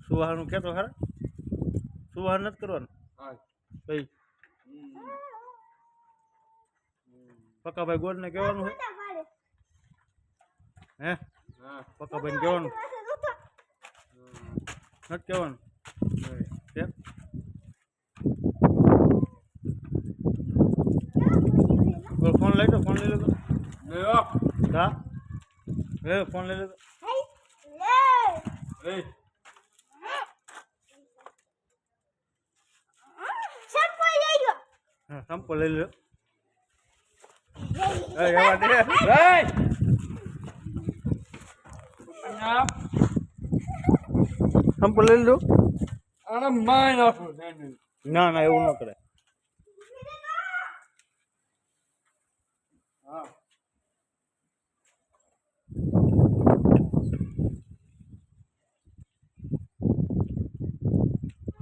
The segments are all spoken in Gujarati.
સુવાહનું કહેતો ખરા સુવાહ નથી કરવાનું કઈ પક્કાભાઈ ગોળ ને કહેવાનું હે પક્કાભાઈ કહેવાનું નથી કહેવાનું કેમ ફોન લઈ લો ફોન લઈ લો હા હે ફોન લઈ લો હા સંપો લઈ લો સંપો લઈ લો ના ના એવું ન કરે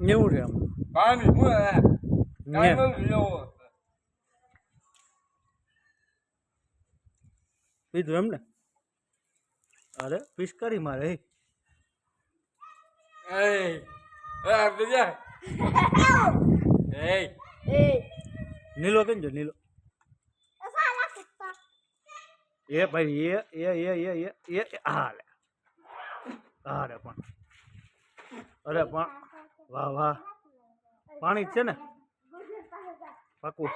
એવું છે આમ પીધું એમ ને અરે પિસ્કારી મારે નીલો કેમ છે નીલો એ ભાઈ એ હાલે અરે પણ વાહ વાહ પાણી જ છે ને પાકું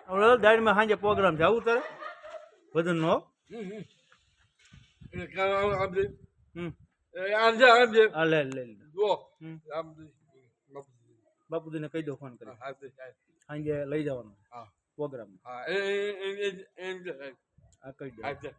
હવે દાડમાં સાંજે પ્રોગ્રામ છે આવું તારે વજન નો બાપુજી ને કહી દો ફોન કરી સાંજે લઈ જવાનો પ્રોગ્રામ હા કહી દો